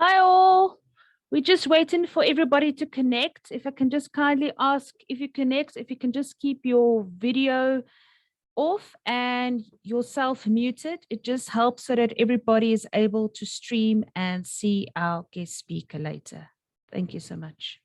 Hi all. We're just waiting for everybody to connect. If I can just kindly ask if you connect, if you can just keep your video off and yourself muted. It just helps so that everybody is able to stream and see our guest speaker later. Thank you so much.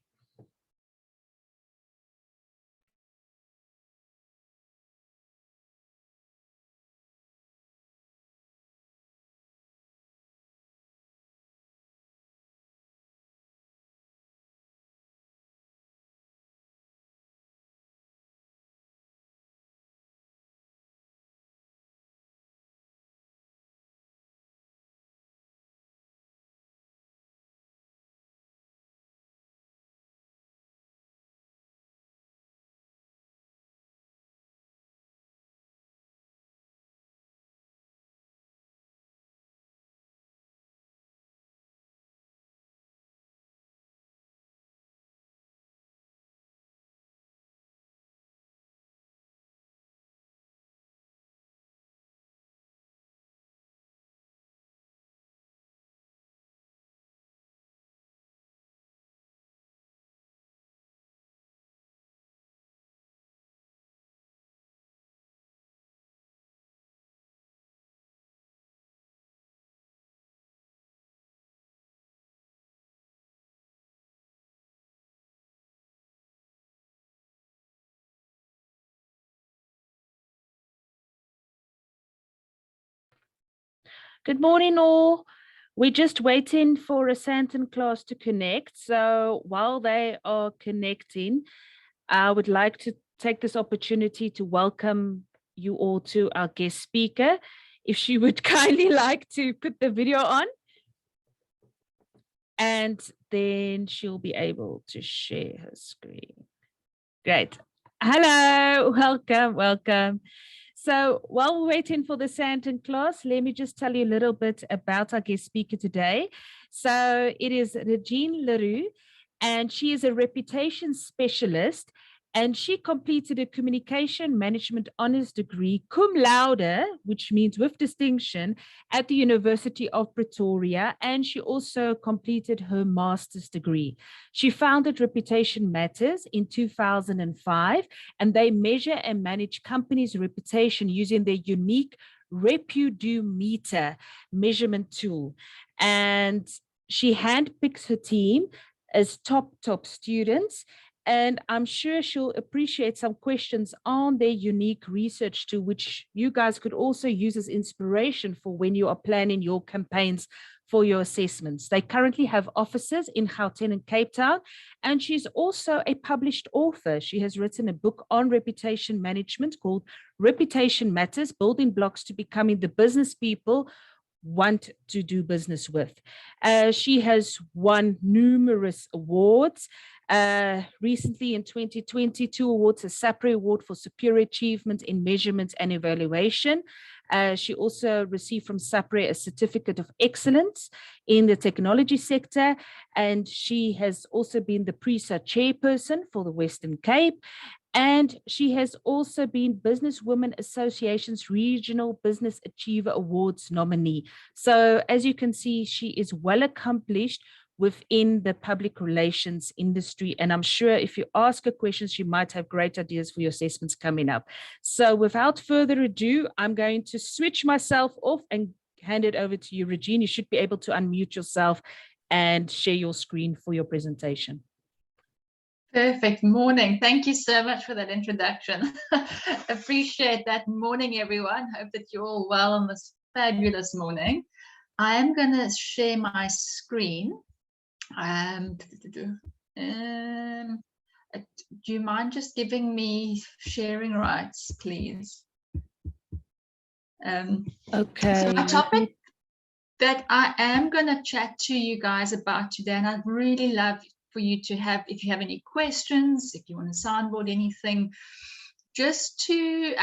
Good morning, all. We're just waiting for a Santon class to connect. So while they are connecting, I would like to take this opportunity to welcome you all to our guest speaker. If she would kindly like to put the video on, and then she'll be able to share her screen. Great. Hello, welcome, welcome. So while we're waiting for the Santon class, let me just tell you a little bit about our guest speaker today. So it is Regine le Roux, and she is a reputation specialist, and she completed a communication management honors degree cum laude, which means with distinction, at the University of Pretoria, and she also completed her master's degree. She founded Reputation Matters in 2005, and they measure and manage companies' reputation using their unique Repudometer measurement tool. And she handpicks her team as top students. And I'm sure she'll appreciate some questions on their unique research tool, which you guys could also use as inspiration for when you are planning your campaigns for your assessments. They currently have offices in Gauteng and Cape Town, and she's also a published author. She has written a book on reputation management called Reputation Matters, Building Blocks to Becoming the Business People want to do business with. She has won numerous awards. Recently in 2022 awards, a SAPRE Award for Superior Achievement in Measurement and Evaluation. She also received from SAPRE a Certificate of Excellence in the technology sector, and she has also been the PRISA chairperson for the Western Cape. And she has also been Businesswomen Association's Regional Business Achiever Awards nominee. So as you can see, she is well accomplished within the public relations industry. And I'm sure if you ask her questions, she might have great ideas for your assessments coming up. So without further ado, I'm going to switch myself off and hand it over to you, Regine. You should be able to unmute yourself and share your screen for your presentation. Perfect. Morning. Thank you so much for that introduction. Appreciate that. Morning, everyone. Hope that you're all well on this fabulous morning. I am going to share my screen. Do you mind just giving me sharing rights, please? Okay. So my topic that I am going to chat to you guys about today, and I'd really love for you to have, if you have any questions, if you want to soundboard anything, just to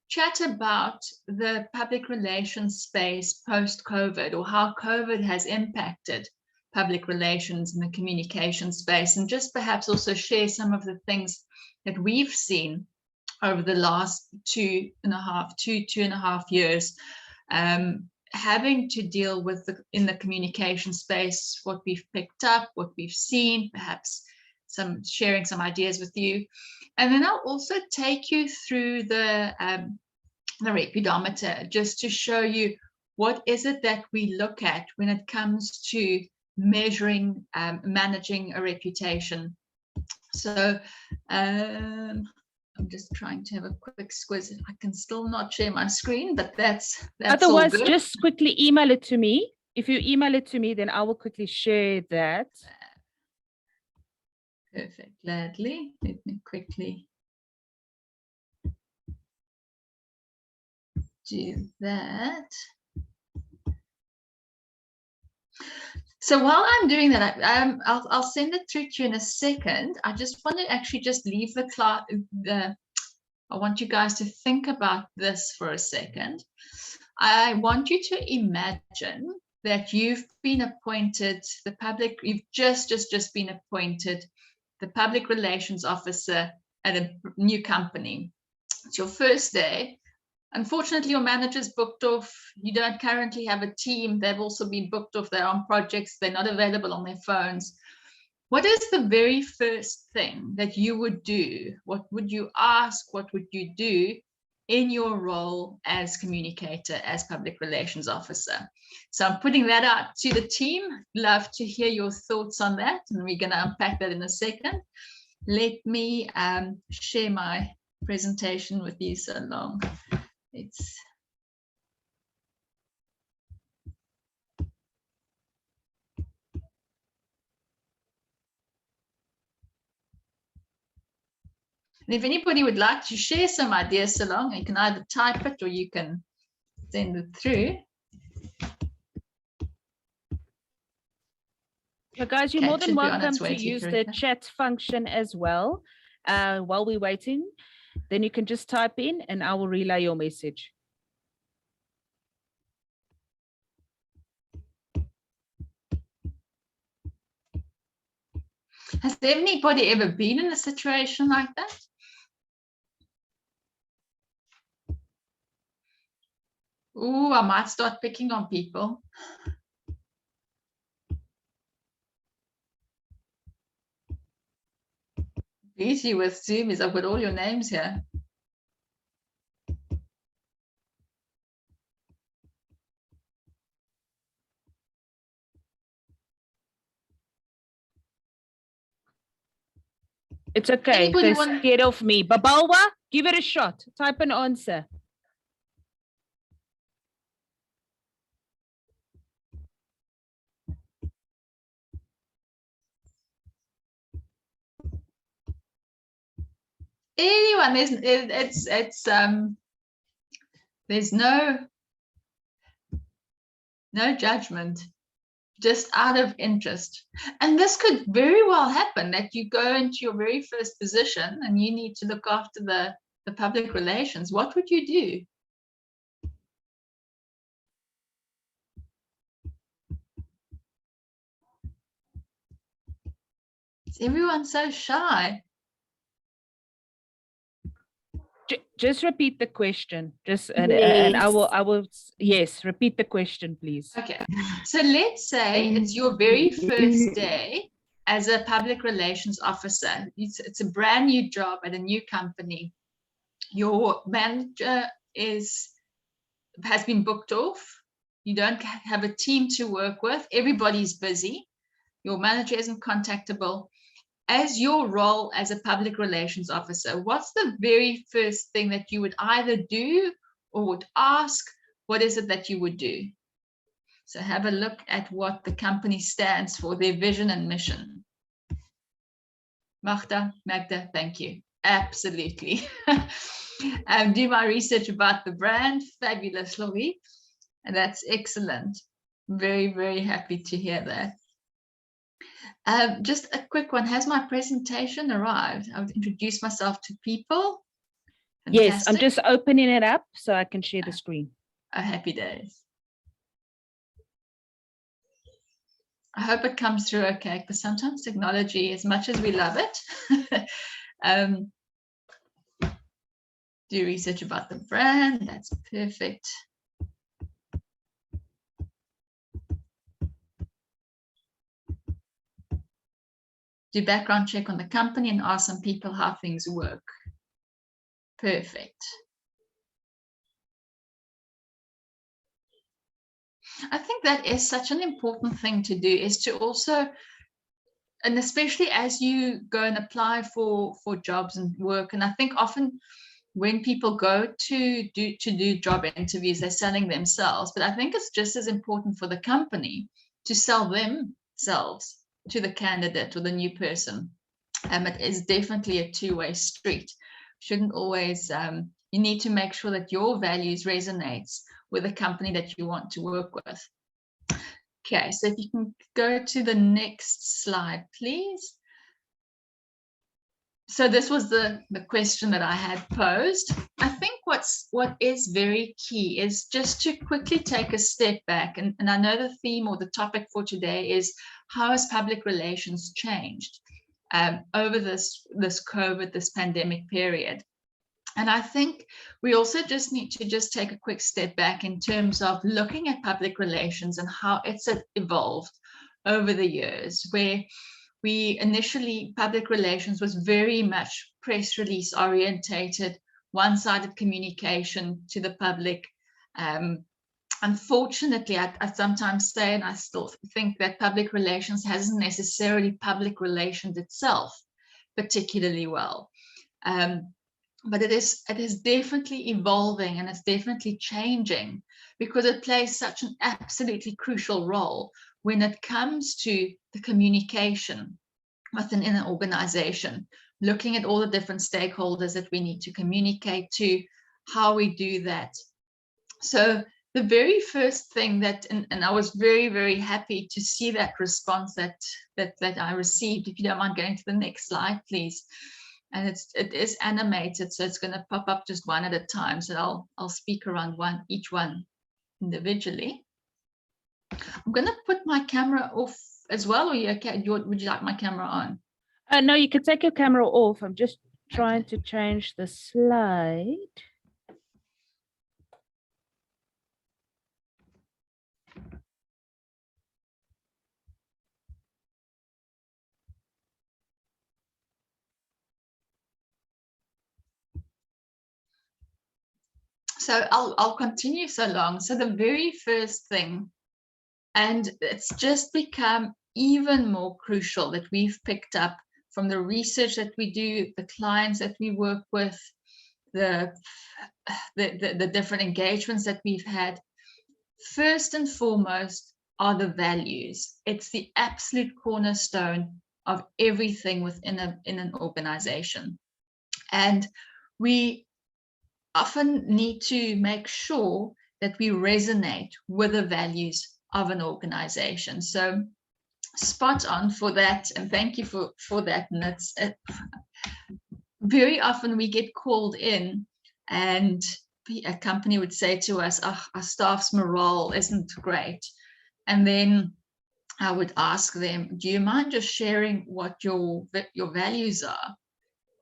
chat about the public relations space post-COVID, or how COVID has impacted public relations in the communication space, and just perhaps also share some of the things that we've seen over the last two and a half years, having to deal with in the communication space, what we've picked up, what we've seen, perhaps sharing some ideas with you. And then I'll also take you through the repudometer, just to show you what is it that we look at when it comes to measuring, managing a reputation. So I'm just trying to have a quick squiz. I can still not share my screen, but that's otherwise all good. Just quickly email it to me. If you email it to me, then I will quickly share that. Perfect. Gladly. Let me quickly do that. So while I'm doing that, I'll send it through to you in a second. I just want to actually just leave I want you guys to think about this for a second. I want you to imagine that you've been appointed you've just been appointed the public relations officer at a new company. It's your first day. Unfortunately, your manager's booked off. You don't currently have a team. They've also been booked off. They're on projects. They're not available on their phones. What is the very first thing that you would do? What would you ask? What would you do in your role as communicator, as public relations officer? So I'm putting that out to the team. Love to hear your thoughts on that. And we're going to unpack that in a second. Let me share my presentation with you so long. And if anybody would like to share some ideas along, you can either type it or you can send it through. So guys, you're more than welcome to use the chat function as well while we're waiting. Then you can just type in and I will relay your message. Has anybody ever been in a situation like that? Ooh, I might start picking on people. Easy with Zoom is I've got all your names here. It's okay. They're scared of me. Babalwa, give it a shot. Type an answer. Anyone, there's no no judgment, just out of interest. And this could very well happen, that you go into your very first position and you need to look after the public relations. What would you do? Is everyone so shy? Just repeat the question. And I will, yes, repeat the question, please. Okay, so let's say it's your very first day as a public relations officer. It's a brand new job at a new company. Your manager has been booked off. You don't have a team to work with. Everybody's busy. Your manager isn't contactable. As your role as a public relations officer, what's the very first thing that you would either do or would ask? What is it that you would do? So have a look at what the company stands for, their vision and mission. Magda, thank you. Absolutely. Do my research about the brand. Fabulous, Louis. And that's excellent. Very, very happy to hear that. Just a quick one. Has my presentation arrived? I would introduce myself to people. Fantastic. Yes, I'm just opening it up so I can share the screen. Oh, happy days. I hope it comes through okay, because sometimes technology, as much as we love it, do research about the brand. That's perfect. Do background check on the company and ask some people how things work. Perfect. I think that is such an important thing to do, is to also, and especially as you go and apply for jobs and work, and I think often when people go to do job interviews, they're selling themselves, but I think it's just as important for the company to sell themselves to the candidate or the new person. It is definitely a two-way street. Shouldn't always, you need to make sure that your values resonates with the company that you want to work with. Okay, so if you can go to the next slide, please. So this was the question that I had posed. I think what is very key is just to quickly take a step back. And I know the theme or the topic for today is how has public relations changed over this COVID, this pandemic period. And I think we also just need to just take a quick step back in terms of looking at public relations and how it's evolved over the years, where we initially, public relations was very much press release orientated, one-sided communication to the public. Unfortunately, I sometimes say, and I still think, that public relations hasn't necessarily public relations itself particularly well. But it is definitely evolving, and it's definitely changing, because it plays such an absolutely crucial role when it comes to the communication within an organization, looking at all the different stakeholders that we need to communicate to, how we do that. So the very first thing that, and I was very, very happy to see that response that I received. If you don't mind going to the next slide, please. And it is animated, so it's going to pop up just one at a time. So I'll speak around each one individually. I'm going to put my camera off as well, or you okay? Would you like my camera on? No, you can take your camera off. I'm just trying to change the slide. So I'll continue so long. So the very first thing, and it's just become even more crucial that we've picked up from the research that we do, the clients that we work with, the different engagements that we've had. First and foremost are the values. It's the absolute cornerstone of everything within an organization. And we often need to make sure that we resonate with the values of an organization. So spot on for that, and thank you for that. And it's very often we get called in and a company would say to us, oh, our staff's morale isn't great, and then I would ask them, do you mind just sharing what your values are?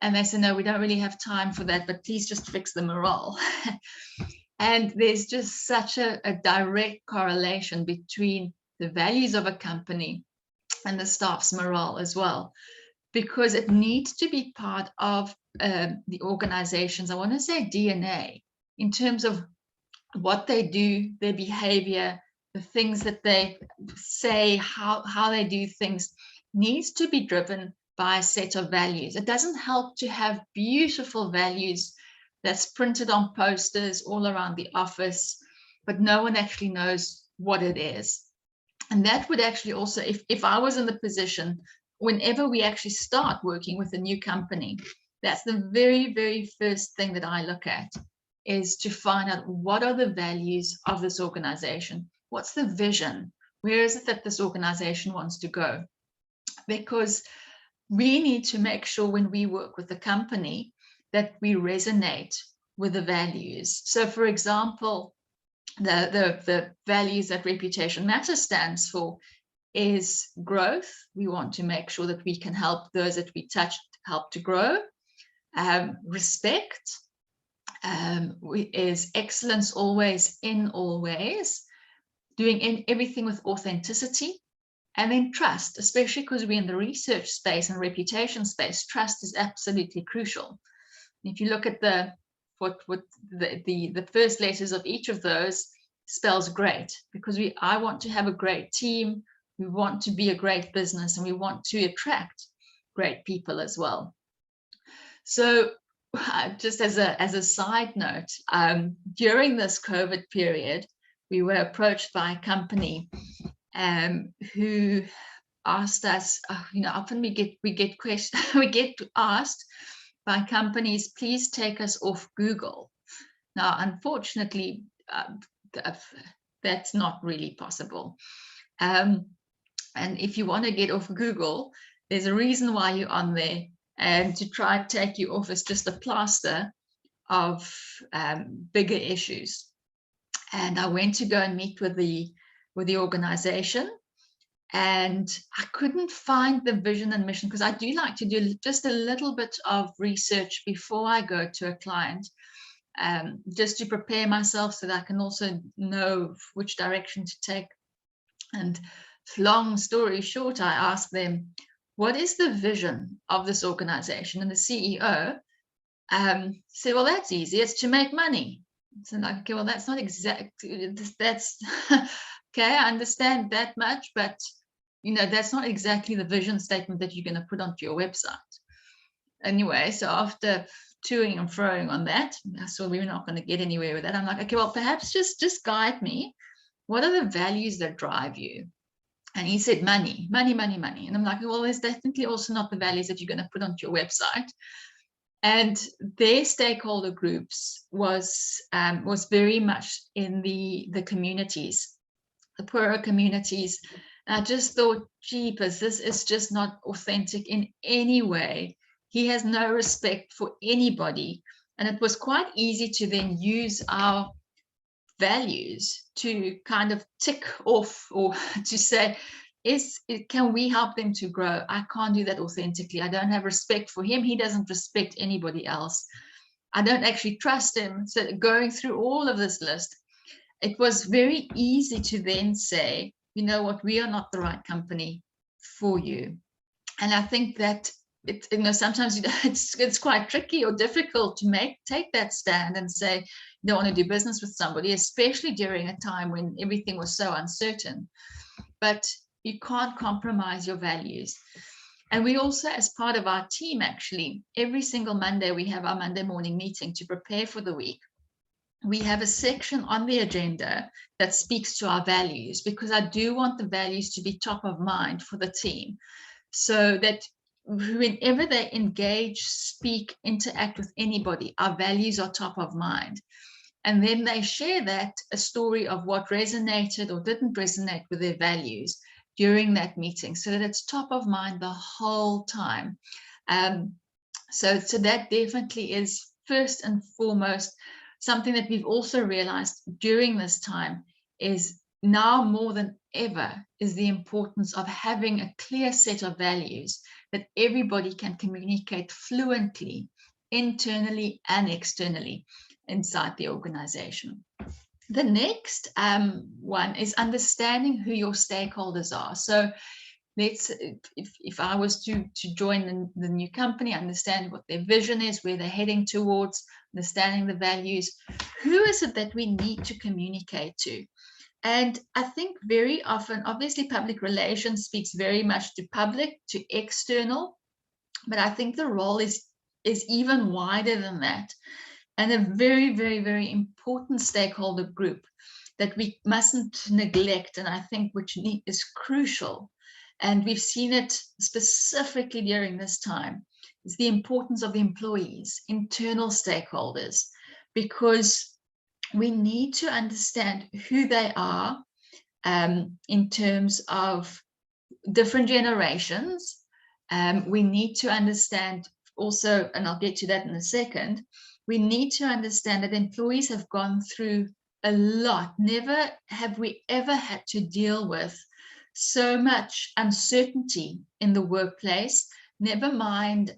And they say, no, we don't really have time for that, but please just fix the morale. And there's just such a direct correlation between the values of a company and the staff's morale as well, because it needs to be part of the organization's, I want to say, DNA, in terms of what they do, their behavior, the things that they say, how they do things, needs to be driven by a set of values. It doesn't help to have beautiful values that's printed on posters all around the office, but no one actually knows what it is. And that would actually also, if I was in the position, whenever we actually start working with a new company, that's the very, very first thing that I look at, is to find out what are the values of this organization. What's the vision? Where is it that this organization wants to go? Because we need to make sure when we work with the company that we resonate with the values. So for example, the values that Reputation Matters stands for is growth. We want to make sure that we can help those that we touch help to grow. Respect is excellence always in all ways, doing everything with authenticity. And then trust, especially because we're in the research space and reputation space, trust is absolutely crucial. If you look at the first letters of each of those spells great, because I want to have a great team, we want to be a great business, and we want to attract great people as well. So just as a side note, during this COVID period, we were approached by a company who asked us, often we get questions, we get asked by companies, please take us off Google. Now, unfortunately, that's not really possible. And if you want to get off Google, there's a reason why you're on there, and to try and take you off is just a plaster of bigger issues. And I went to go and meet with the organization, and I couldn't find the vision and mission, because I do like to do just a little bit of research before I go to a client, just to prepare myself so that I can also know which direction to take. And long story short, I asked them, what is the vision of this organization? And the CEO said, well, that's easy. It's to make money. So I'm like, okay, well, that's not exactly, that's, okay, I understand that much, but, that's not exactly the vision statement that you're going to put onto your website. Anyway, so after toing and froing on that, I saw we were not going to get anywhere with that. I'm like, okay, well, perhaps just guide me. What are the values that drive you? And he said, money, money, money, money. And I'm like, well, there's definitely also not the values that you're going to put onto your website. And their stakeholder groups was very much in the communities, the poorer communities. And I just thought, jeepers, this is just not authentic in any way. He has no respect for anybody. And it was quite easy to then use our values to kind of tick off, or to say, can we help them to grow? I can't do that authentically. I don't have respect for him. He doesn't respect anybody else. I don't actually trust him. So going through all of this list, it was very easy to then say, you know what, we are not the right company for you. And I think that sometimes it's quite tricky or difficult to take that stand and say you don't want to do business with somebody, especially during a time when everything was so uncertain. But you can't compromise your values. And we also, as part of our team, actually, every single Monday, we have our Monday morning meeting to prepare for the week. We have a section on the agenda that speaks to our values, because I do want the values to be top of mind for the team, so that whenever they engage, speak, interact with anybody, our values are top of mind. And then they share that, a story of what resonated or didn't resonate with their values during that meeting, so that it's top of mind the whole time. So that definitely is first and foremost something that we've also realized during this time, is now more than ever is the importance of having a clear set of values that everybody can communicate fluently, internally and externally inside the organization. The next one is understanding who your stakeholders are. So let's, if I was to join the new company, understand what their vision is, where they're heading towards, understanding the values, who is it that we need to communicate to? And I think very often, obviously public relations speaks very much to public, to external, but I think the role is even wider than that. And a very, very, very important stakeholder group that we mustn't neglect, and I think which is crucial, and we've seen it specifically during this time, is the importance of employees, internal stakeholders, because we need to understand who they are in terms of different generations. We need to understand also, and I'll get to that in a second, we need to understand that employees have gone through a lot. Never have we ever had to deal with so much uncertainty in the workplace, never mind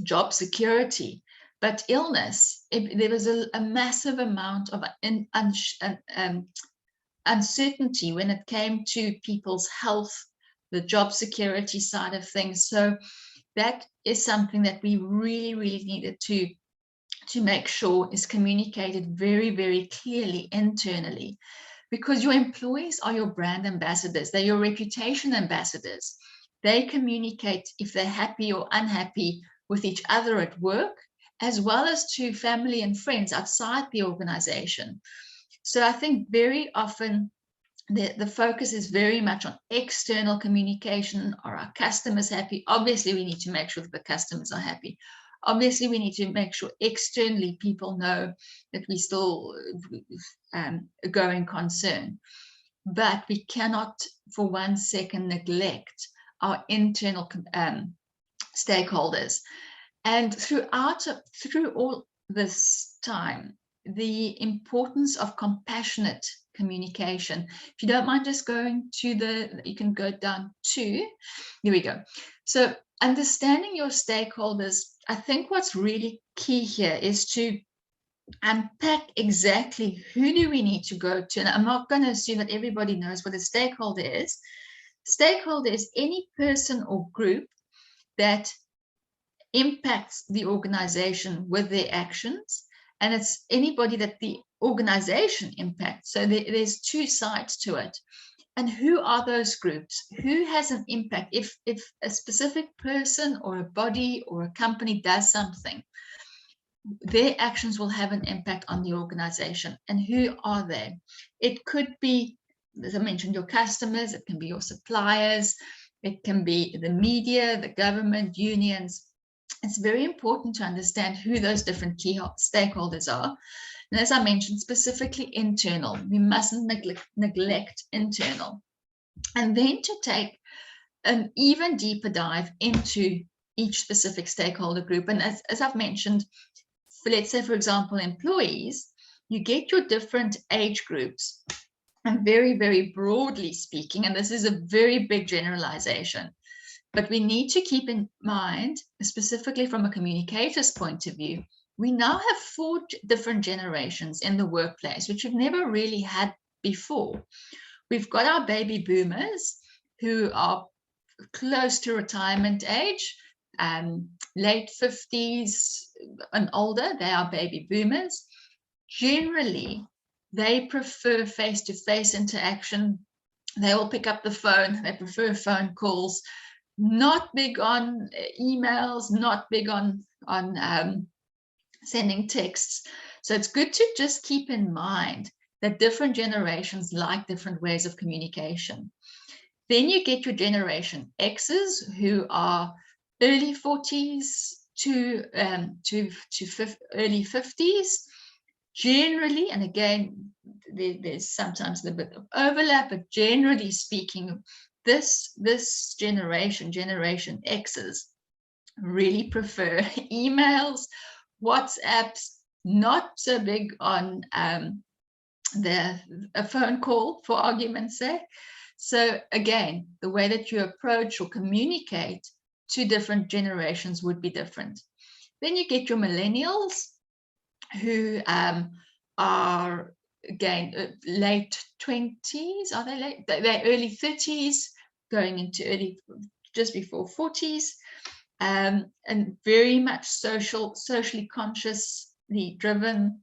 job security, but illness. There was a massive amount of uncertainty when it came to people's health, the job security side of things. So that is something that we really, really needed to make sure is communicated very, very clearly internally, because your employees are your brand ambassadors. They're your reputation ambassadors. They communicate if they're happy or unhappy with each other at work, as well as to family and friends outside the organization. So I think very often the focus is very much on external communication. Are our customers happy? Obviously, we need to make sure that the customers are happy. Obviously, we need to make sure externally people know that we still a going concern. But we cannot for 1 second neglect our internal stakeholders. And through all this time, the importance of compassionate communication. If you don't mind just going to you can go down to, here we go. So understanding your stakeholders, I think what's really key here is to unpack exactly who do we need to go to. And I'm not going to assume that everybody knows what a stakeholder is. Stakeholder is any person or group that impacts the organization with their actions, and it's anybody that the organization impacts. So there's two sides to it. And who are those groups? Who has an impact? If a specific person or a body or a company does something, their actions will have an impact on the organization. And who are they? It could be, as I mentioned, your customers, it can be your suppliers, it can be the media, the government, unions. It's very important to understand who those different key stakeholders are. And as I mentioned, specifically internal, we mustn't neglect internal. And then to take an even deeper dive into each specific stakeholder group. And as I've mentioned, let's say, for example, employees, you get your different age groups. And very, very broadly speaking, and this is a very big generalization, but we need to keep in mind, specifically from a communicator's point of view, we now have 4 different generations in the workplace, which we've never really had before. We've got our baby boomers who are close to retirement age, late 50s and older, they are baby boomers. Generally, they prefer face-to-face interaction. They will pick up the phone, they prefer phone calls, not big on emails, not big on sending texts. So it's good to just keep in mind that different generations like different ways of communication. Then you get your generation X's, who are early 40s to early 50s. generally, and again, there's sometimes a bit of overlap, but generally speaking, this generation X's, really prefer emails, WhatsApps, not so big on a phone call, for argument's sake. So again, the way that you approach or communicate to different generations would be different. Then you get your millennials, who are, again, late 20s. Are they late? They're early 30s, going into just before 40s, and very much socially consciously driven.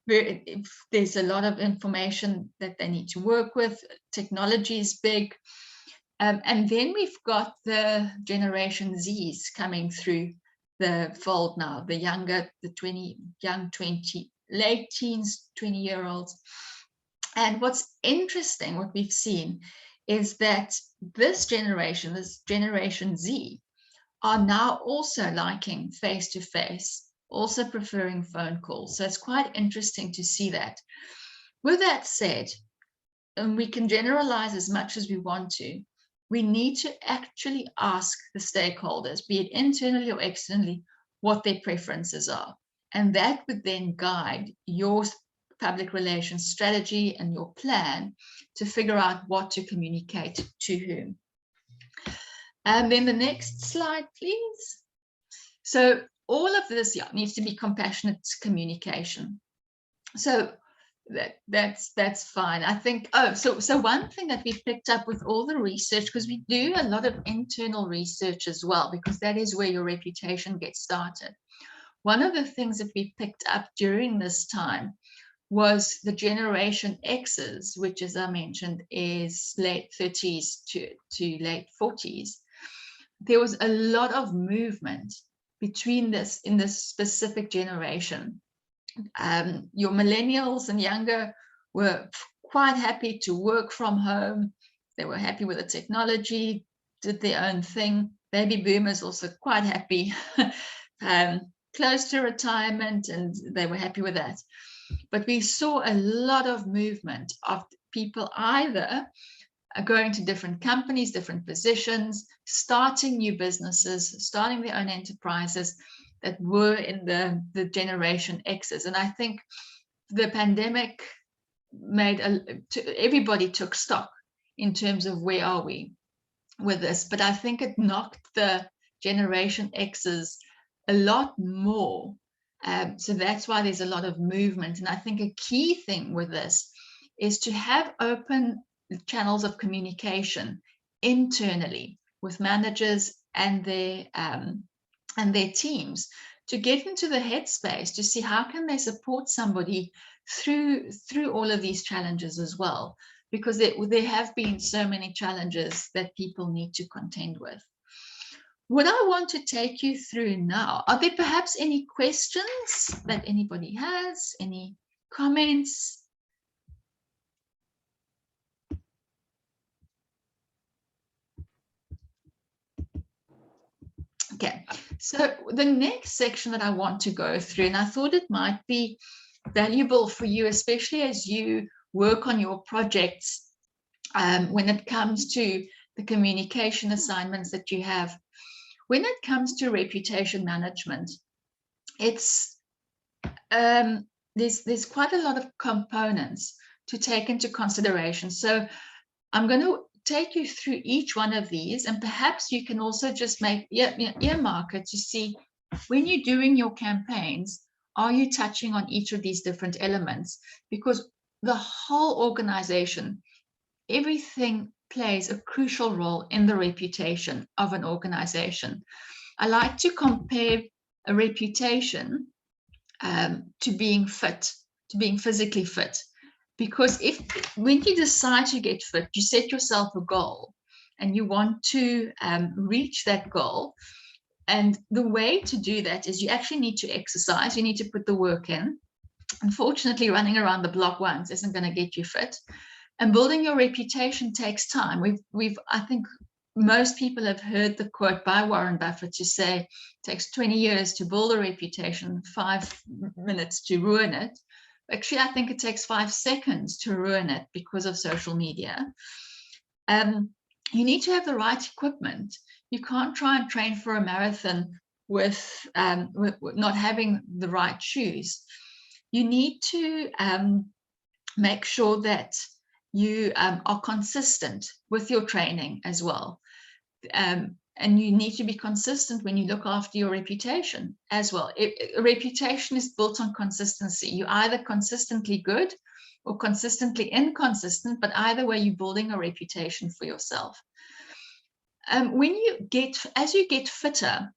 There's a lot of information that they need to work with. Technology is big. And then we've got the Generation Zs coming through the fold now, the younger, young 20, late teens, 20-year-olds. And what's interesting, what we've seen, is that this Generation Z, are now also liking face-to-face, also preferring phone calls. So it's quite interesting to see that. With that said, and we can generalize as much as we want to, we need to actually ask the stakeholders, be it internally or externally, what their preferences are. And that would then guide your public relations strategy and your plan to figure out what to communicate to whom. And then the next slide, please. So all of this needs to be compassionate communication. So that's fine. I think, so one thing that we picked up with all the research, because we do a lot of internal research as well, because that is where your reputation gets started. One of the things that we picked up during this time was the Generation X's, which, as I mentioned, is late 30s to late 40s. There was a lot of movement between this in this specific generation. Your millennials and younger were quite happy to work from home. They were happy with the technology, did their own thing. Baby boomers also quite happy, close to retirement, and they were happy with that. But we saw a lot of movement of people either going to different companies, different positions, starting new businesses, starting their own enterprises, that were in the Generation X's. And I think the pandemic made everybody took stock in terms of where are we with this. But I think it knocked the Generation X's a lot more. So that's why there's a lot of movement. And I think a key thing with this is to have open channels of communication internally with managers and their teams, to get into the headspace to see how can they support somebody through all of these challenges as well, because there have been so many challenges that people need to contend with. What I want to take you through now, are there perhaps any questions that anybody has, any comments? Okay, so the next section that I want to go through, and I thought it might be valuable for you, especially as you work on your projects, when it comes to the communication assignments that you have. When it comes to reputation management, it's there's quite a lot of components to take into consideration. So I'm going to take you through each one of these, and perhaps you can also just make earmark it to see, when you're doing your campaigns, are you touching on each of these different elements? Because the whole organization, everything plays a crucial role in the reputation of an organization. I like to compare a reputation to being fit, to being physically fit. Because when you decide to get fit, you set yourself a goal and you want to reach that goal. And the way to do that is you actually need to exercise, you need to put the work in. Unfortunately, running around the block once isn't going to get you fit. And building your reputation takes time. I think most people have heard the quote by Warren Buffett to say, it takes 20 years to build a reputation, 5 minutes to ruin it. Actually, I think it takes 5 seconds to ruin it because of social media. You need to have the right equipment. You can't try and train for a marathon with not having the right shoes. You need to make sure that you are consistent with your training as well. And you need to be consistent when you look after your reputation as well. A reputation is built on consistency. You're either consistently good or consistently inconsistent, but either way, you're building a reputation for yourself. As you get fitter,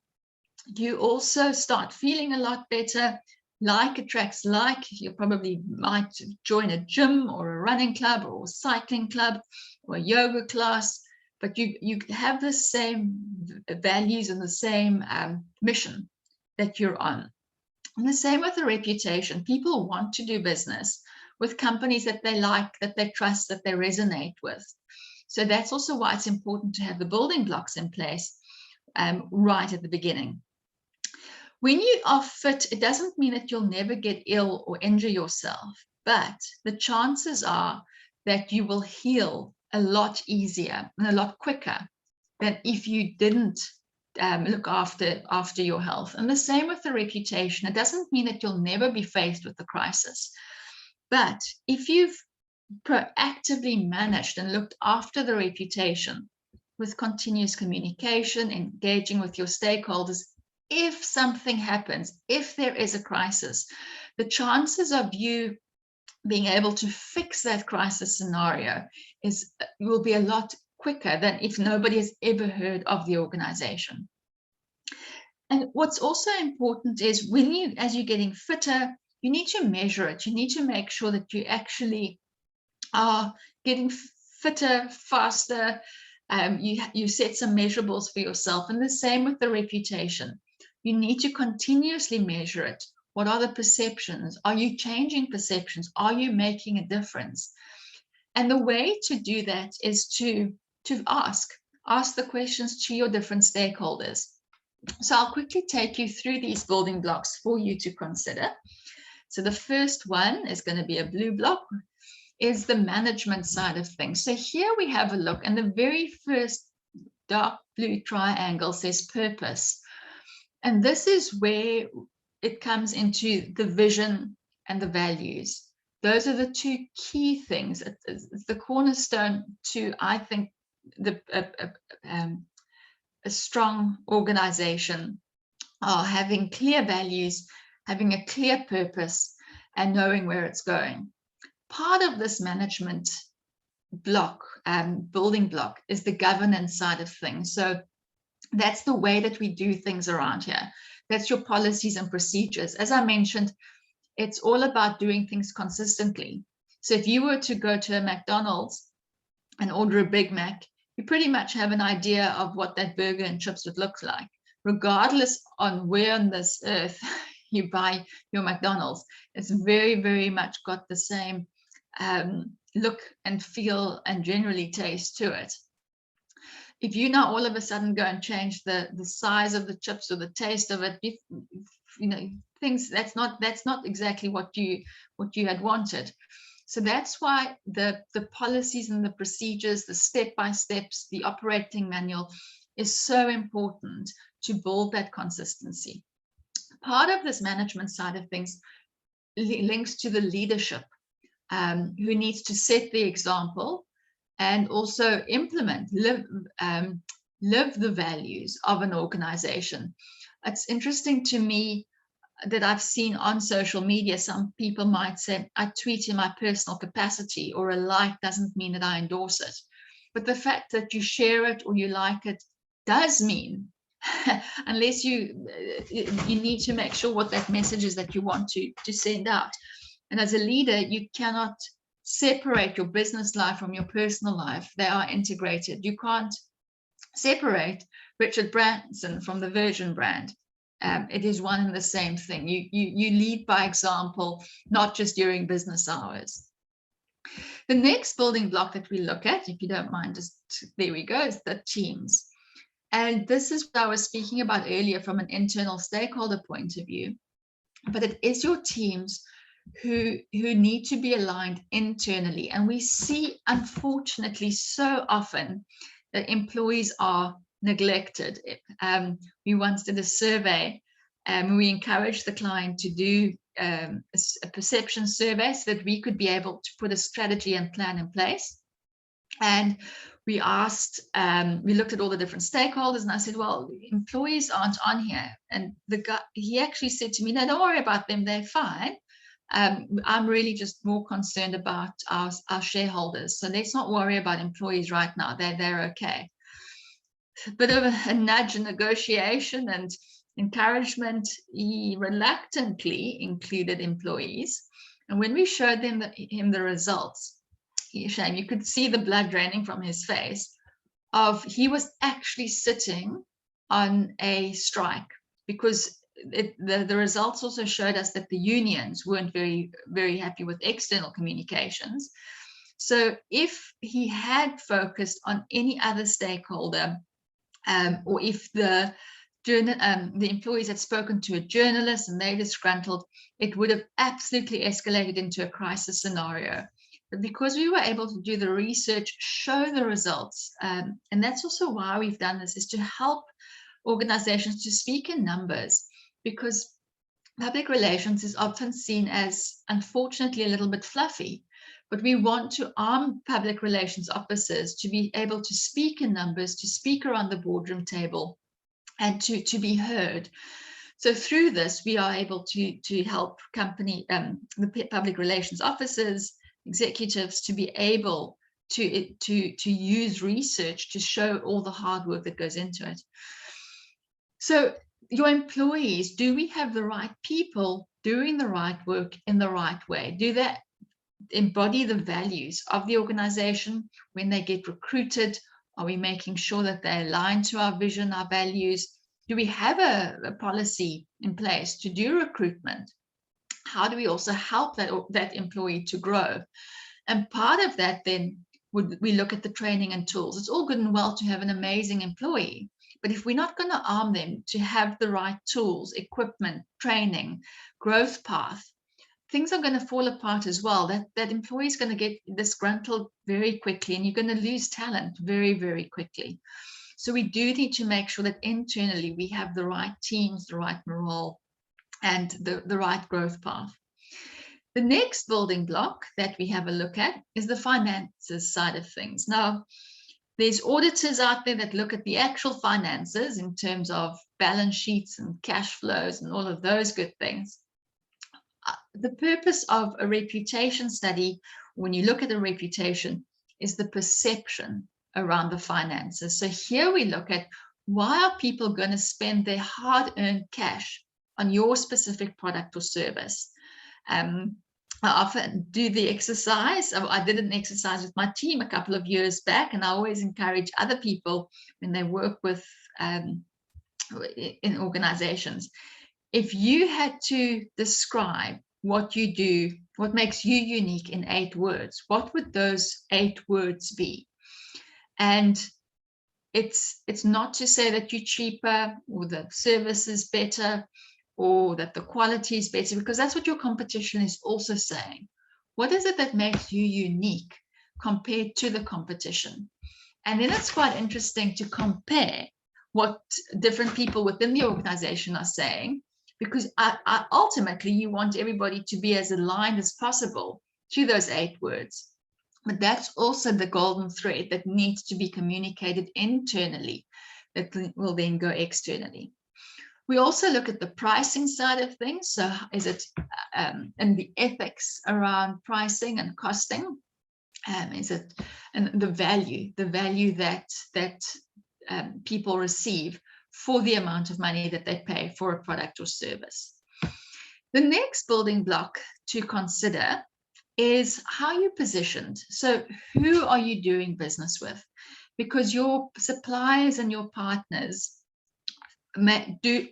you also start feeling a lot better. Like attracts like. You probably might join a gym or a running club or a cycling club or a yoga class, but you have the same values and the same mission that you're on. And the same with the reputation. People want to do business with companies that they like, that they trust, that they resonate with. So that's also why it's important to have the building blocks in place right at the beginning. When you are fit, it doesn't mean that you'll never get ill or injure yourself, but the chances are that you will heal a lot easier and a lot quicker than if you didn't look after your health. And the same with the reputation. It doesn't mean that you'll never be faced with the crisis, but if you've proactively managed and looked after the reputation with continuous communication, engaging with your stakeholders, if something happens, if there is a crisis, the chances of you being able to fix that crisis scenario will be a lot quicker than if nobody has ever heard of the organization. And what's also important is as you're getting fitter, you need to measure it. You need to make sure that you actually are getting fitter, faster. You set some measurables for yourself, and the same with the reputation. You need to continuously measure it. What are the perceptions? Are you changing perceptions? Are you making a difference? And the way to do that is to ask the questions to your different stakeholders. So I'll quickly take you through these building blocks for you to consider. So the first one is going to be a blue block, is the management side of things. So here we have a look, and the very first dark blue triangle says purpose. And this is where it comes into the vision and the values. Those are the two key things. It's the cornerstone to, I think, a strong organization are having clear values, having a clear purpose, and knowing where it's going. Part of this management block, building block, is the governance side of things. So that's the way that we do things around here. That's your policies and procedures. As I mentioned, it's all about doing things consistently. So if you were to go to a McDonald's and order a Big Mac, you pretty much have an idea of what that burger and chips would look like, regardless on where on this earth you buy your McDonald's. It's very, very much got the same look and feel and generally taste to it. If you now all of a sudden go and change the size of the chips or the taste of it, things that's not exactly what you had wanted. So that's why the policies and the procedures, the step-by-steps, the operating manual is so important to build that consistency. Part of this management side of things links to the leadership, who needs to set the example and also implement, live the values of an organization. It's interesting to me that I've seen on social media, some people might say, I tweet in my personal capacity, or a like doesn't mean that I endorse it. But the fact that you share it or you like it does mean, unless you need to make sure what that message is that you want to send out. And as a leader, you cannot separate your business life from your personal life. They are integrated. You can't separate Richard Branson from the Virgin brand. It is one and the same thing. You lead by example, not just during business hours. The next building block that we look at, if you don't mind, just there we go, is the teams. And this is what I was speaking about earlier from an internal stakeholder point of view. But it is your teams who need to be aligned internally. And we see, unfortunately, so often that employees are neglected. We once did a survey and we encouraged the client to do a perception survey so that we could be able to put a strategy and plan in place. And we asked, we looked at all the different stakeholders, and I said, well, employees aren't on here. And the guy, he actually said to me, no, don't worry about them, they're fine. I'm really just more concerned about our shareholders. So let's not worry about employees right now, they're okay. A bit of a nudge and negotiation and encouragement, he reluctantly included employees. And when we showed him the results, shame, you could see the blood draining from his face, of he was actually sitting on a strike, because the results also showed us that the unions weren't very happy with external communications. So if he had focused on any other stakeholder, or if the employees had spoken to a journalist and they disgruntled, it would have absolutely escalated into a crisis scenario. But because we were able to do the research, show the results, and that's also why we've done this, is to help organizations to speak in numbers, because public relations is often seen as, unfortunately, a little bit fluffy. But we want to arm public relations officers to be able to speak in numbers, to speak around the boardroom table, and to be heard. So through this, we are able to help the public relations officers, executives, to be able to use research to show all the hard work that goes into it. So your employees, do we have the right people doing the right work in the right way? Do they embody the values of the organization when they get recruited? Are we making sure that they align to our vision, our values? Do we have a policy in place to do recruitment? How do we also help that employee to grow? And part of that then we look at the training and tools. It's all good and well to have an amazing employee, but if we're not going to arm them to have the right tools, equipment, training, growth path, things are going to fall apart as well. That employee is going to get disgruntled very quickly, and you're going to lose talent very, very quickly. So we do need to make sure that internally we have the right teams, the right morale, and the right growth path. The next building block that we have a look at is the finances side of things. Now, there's auditors out there that look at the actual finances in terms of balance sheets and cash flows and all of those good things. The purpose of a reputation study, when you look at a reputation, is the perception around the finances. So here we look at, why are people going to spend their hard-earned cash on your specific product or service? I often do the exercise. I did an exercise with my team a couple of years back, and I always encourage other people when they work with in organizations. If you had to describe what you do, what makes you unique in 8 words, what would those 8 words be? And it's not to say that you're cheaper or the service is better or that the quality is better, because that's what your competition is also saying. What is it that makes you unique compared to the competition? And then it's quite interesting to compare what different people within the organization are saying, because ultimately you want everybody to be as aligned as possible to those 8 words. But that's also the golden thread that needs to be communicated internally, that will then go externally. We also look at the pricing side of things. So is it, and the ethics around pricing and costing, is it, and the value that people receive for the amount of money that they pay for a product or service. The next building block to consider is how you're positioned. So who are you doing business with? Because your suppliers and your partners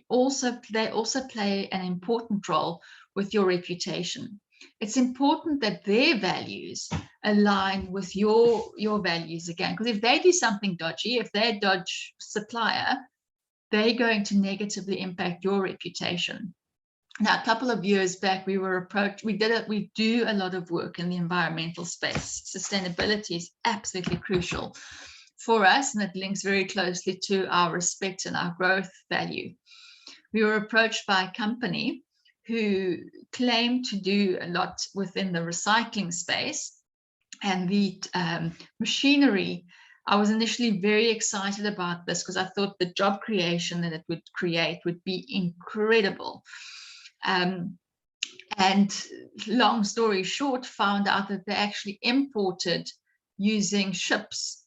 also play an important role with your reputation. It's important that their values align with your values again. Because if they do something dodgy, if they're a dodge supplier, they're going to negatively impact your reputation. Now, a couple of years back, we were approached, we do a lot of work in the environmental space. Sustainability is absolutely crucial for us, and it links very closely to our respect and our growth value. We were approached by a company who claimed to do a lot within the recycling space, and the machinery. I was initially very excited about this because I thought the job creation that it would create would be incredible. And long story short, found out that they actually imported using ships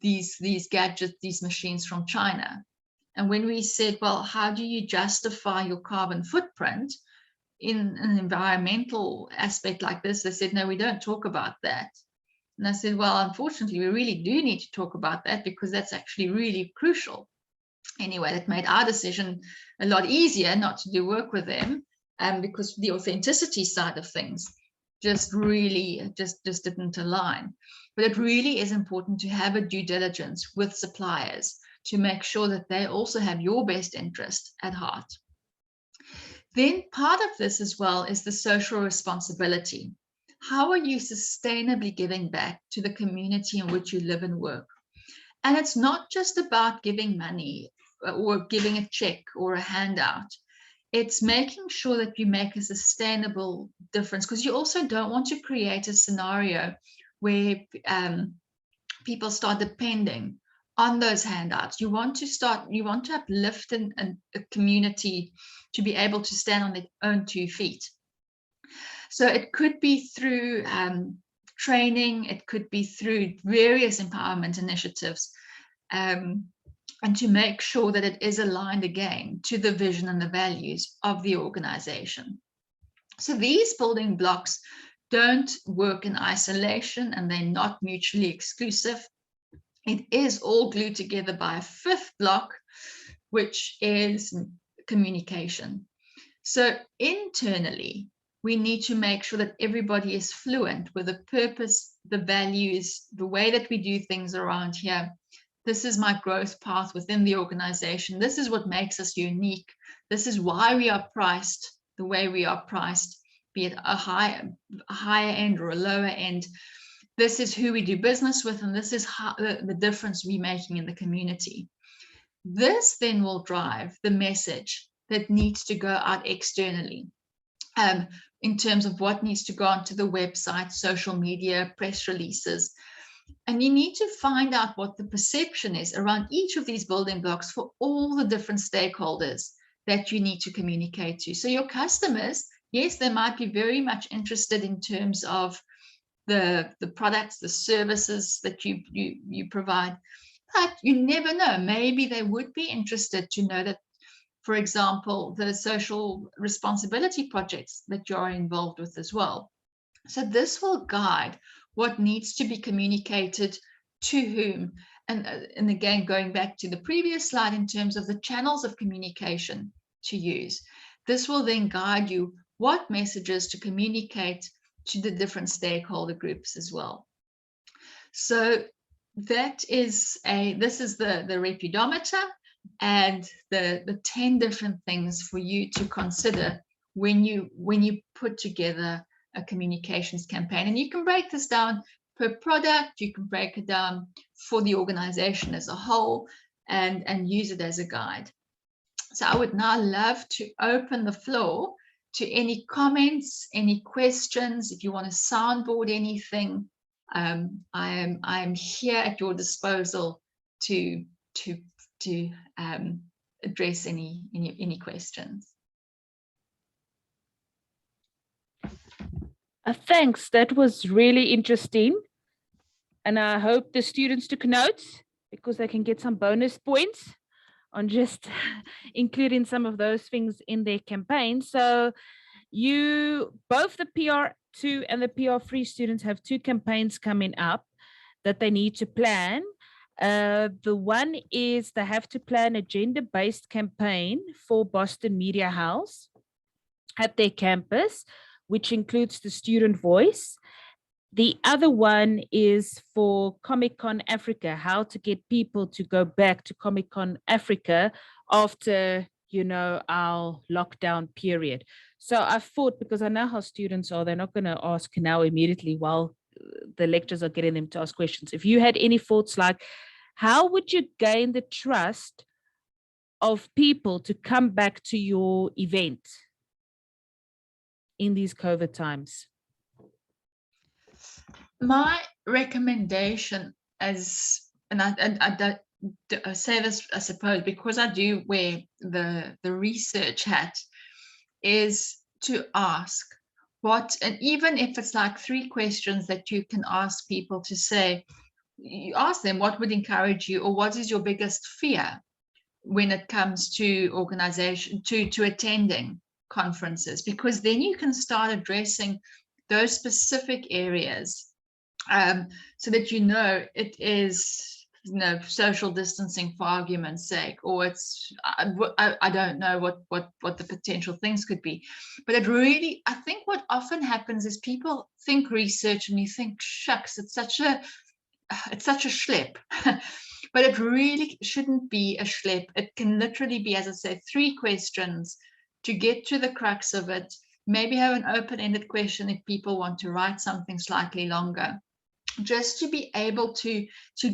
these gadgets, these machines from China. And when we said, well, how do you justify your carbon footprint in an environmental aspect like this? They said, no, we don't talk about that. And I said, well, unfortunately, we really do need to talk about that because that's actually really crucial. Anyway, that made our decision a lot easier not to do work with them, because the authenticity side of things just really just didn't align. But it really is important to have a due diligence with suppliers to make sure that they also have your best interest at heart. Then part of this as well is the social responsibility. How are you sustainably giving back to the community in which you live and work? And it's not just about giving money or giving a check or a handout. It's making sure that you make a sustainable difference, because you also don't want to create a scenario where people start depending on those handouts. You want to uplift a community to be able to stand on their own 2 feet. So it could be through training, it could be through various empowerment initiatives, and to make sure that it is aligned again to the vision and the values of the organization. So these building blocks don't work in isolation, and they're not mutually exclusive. It is all glued together by a 5th block, which is communication. So internally, we need to make sure that everybody is fluent with the purpose, the values, the way that we do things around here. This is my growth path within the organization. This is what makes us unique. This is why we are priced the way we are priced, be it a higher end or a lower end. This is who we do business with, and this is the difference we're making in the community. This then will drive the message that needs to go out externally, in terms of what needs to go onto the website, social media, press releases. And you need to find out what the perception is around each of these building blocks for all the different stakeholders that you need to communicate to. So your customers, yes, they might be very much interested in terms of the products, the services that you provide, but you never know. Maybe they would be interested to know that, for example, the social responsibility projects that you're involved with as well. So this will guide what needs to be communicated to whom. And again, going back to the previous slide in terms of the channels of communication to use, this will then guide you what messages to communicate to the different stakeholder groups as well. So that is this is the repudometer and the 10 different things for you to consider when you put together a communications campaign. And you can break this down per product, you can break it down for the organization as a whole, and use it as a guide. So I would now love to open the floor to any comments, any questions. If you want to soundboard anything, I am here at your disposal to address any questions. Thanks. That was really interesting. And I hope the students took notes, because they can get some bonus points on just including some of those things in their campaign. So both the PR2 and the PR3 students have 2 campaigns coming up that they need to plan. The one is they have to plan a gender-based campaign for Boston Media House at their campus, which includes the student voice. The other one is for Comic-Con Africa, how to get people to go back to Comic-Con Africa after, our lockdown period. So I thought, because I know how students are, they're not going to ask now immediately while the lectures are getting them to ask questions. If you had any thoughts like, how would you gain the trust of people to come back to your event in these COVID times? My recommendation I say this, I suppose, because I do wear the research hat, is to ask and even if it's like 3 questions that you can ask people to say, you ask them what would encourage you, or what is your biggest fear when it comes to organization, to attending conferences, because then you can start addressing those specific areas, so that it is social distancing for argument's sake, or it's I don't know what the potential things could be. But I think what often happens is people think research and you think, shucks, it's such a schlep. But it really shouldn't be a schlep. It can literally be, as I said, 3 questions to get to the crux of it. Maybe have an open-ended question if people want to write something slightly longer, just to be able to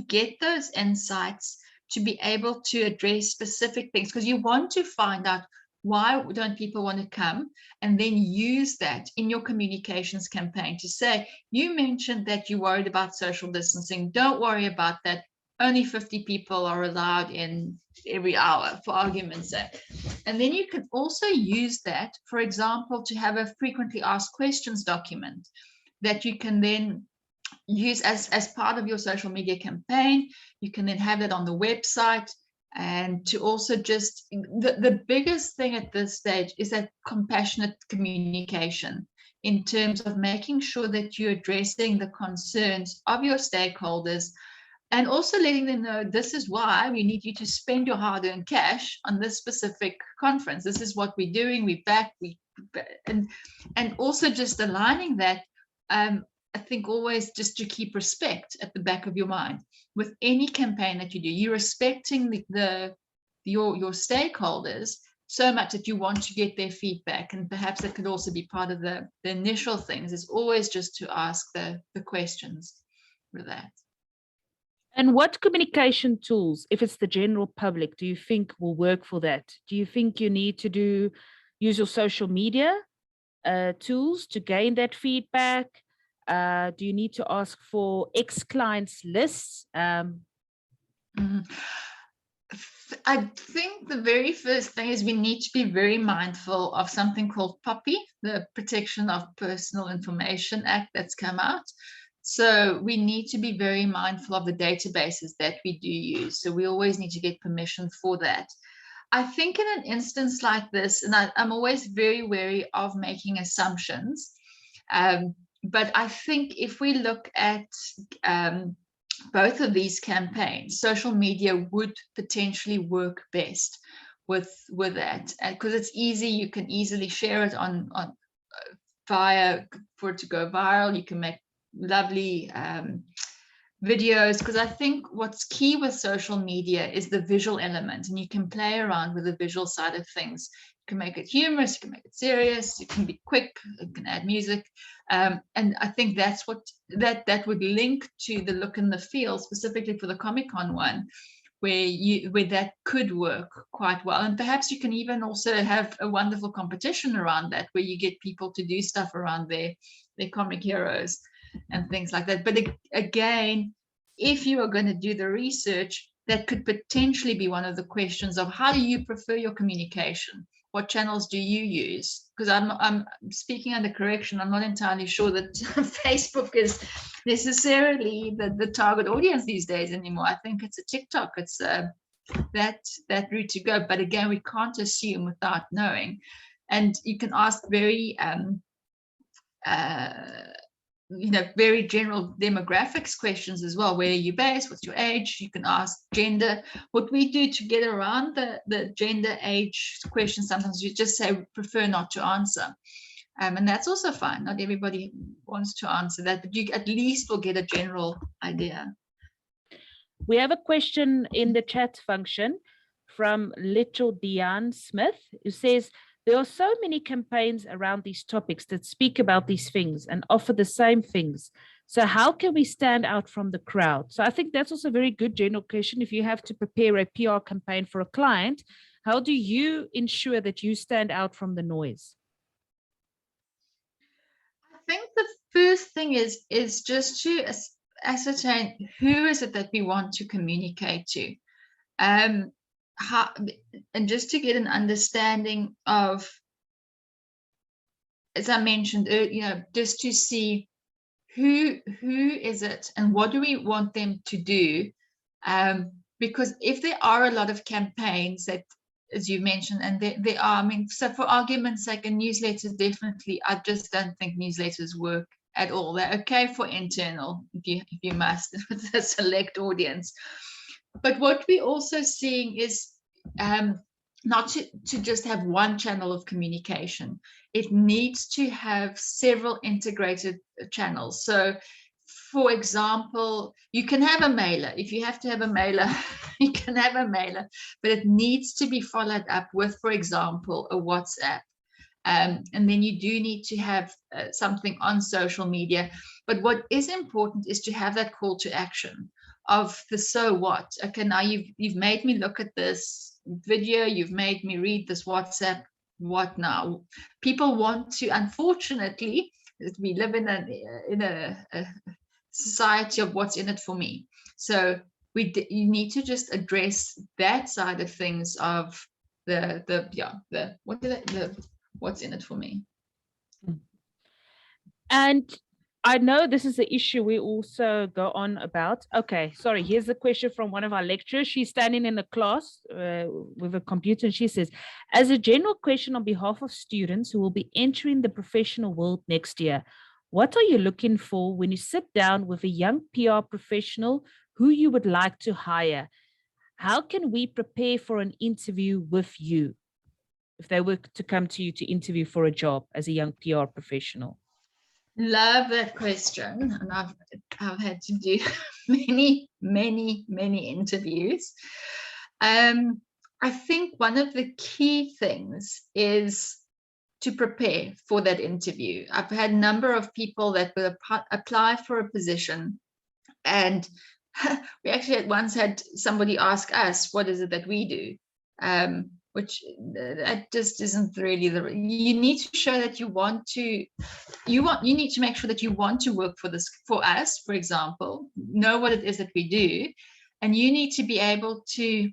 get those insights, to be able to address specific things, because you want to find out why don't people want to come, and then use that in your communications campaign to say, you mentioned that you worried about social distancing, don't worry about that, only 50 people are allowed in every hour, for argument's sake. And then you can also use that, for example, to have a frequently asked questions document that you can then use as part of your social media campaign. You can then have that on the website, and to also just, the biggest thing at this stage is that compassionate communication, in terms of making sure that you're addressing the concerns of your stakeholders, and also letting them know, this is why we need you to spend your hard-earned cash on this specific conference. This is what we're doing. And also just aligning that. I think always just to keep respect at the back of your mind with any campaign that you do. You're respecting your stakeholders so much that you want to get their feedback, and perhaps that could also be part of the initial things, is always just to ask the questions for that. And what communication tools, if it's the general public, do you think will work for that? Do you think you need to use your social media tools to gain that feedback? Do you need to ask for ex-clients lists? I think the very first thing is we need to be very mindful of something called POPI, the Protection of Personal Information Act that's come out. So we need to be very mindful of the databases that we do use. So we always need to get permission for that. I think in an instance like this, and I'm always very wary of making assumptions, but I think if we look at both of these campaigns, social media would potentially work best with that, because it's easy. You can easily share it on via, for it to go viral. You can make lovely videos, because I think what's key with social media is the visual element, and you can play around with the visual side of things. You can make it humorous, you can make it serious, you can be quick, you can add music, and I think that's what that would link to the look and the feel, specifically for the Comic-Con one, where that could work quite well. And perhaps you can even also have a wonderful competition around that, where you get people to do stuff around their comic heroes and things like that. But again, if you are going to do the research, that could potentially be one of the questions of, how do you prefer your communication? What channels do you use? Because I'm speaking under correction. I'm not entirely sure that Facebook is necessarily the target audience these days anymore. I think it's a TikTok. It's that route to go. But again, we can't assume without knowing. And you can ask very very general demographics questions as well. Where are you based? What's your age? You can ask gender. What we do to get around the gender age question, sometimes you just say, prefer not to answer. And that's also fine. Not everybody wants to answer that, but you at least will get a general idea. We have a question in the chat function from Little Diane Smith, who says, there are so many campaigns around these topics that speak about these things and offer the same things. So how can we stand out from the crowd? So I think that's also a very good general question. If you have to prepare a PR campaign for a client, how do you ensure that you stand out from the noise? I think the first thing is just to ascertain who is it that we want to communicate to. How, and just to get an understanding of, as I mentioned, just to see who is it and what do we want them to do. Because if there are a lot of campaigns that, as you mentioned, and there are, I mean, so for argument's sake, a newsletter definitely, I just don't think newsletters work at all. They're okay for internal, if you must, with a select audience. But what we're also seeing is not to just have one channel of communication. It needs to have several integrated channels. So, for example, you can have a mailer. If you have to have a mailer, you can have a mailer, but it needs to be followed up with, for example, a WhatsApp. And then you do need to have something on social media. But what is important is to have that call to action of the so what. Okay, now you've made me look at this video, you've made me read this WhatsApp. What now? People want to, unfortunately, we live in a society of what's in it for me. So you need to just address that side of things of what's in it for me. And I know this is an issue we also go on about. Okay, sorry, here's a question from one of our lecturers. She's standing in a class with a computer, and she says, as a general question on behalf of students who will be entering the professional world next year, what are you looking for when you sit down with a young PR professional who you would like to hire? How can we prepare for an interview with you if they were to come to you to interview for a job as a young PR professional? Love that question, and I've had to do many interviews. I think one of the key things is to prepare for that interview. I've had a number of people that will apply for a position, and we actually once had somebody ask us, what is it that we do? Which that just isn't really you need to show that you need to make sure that you want to work for us, for example, know what it is that we do, and you need to be able to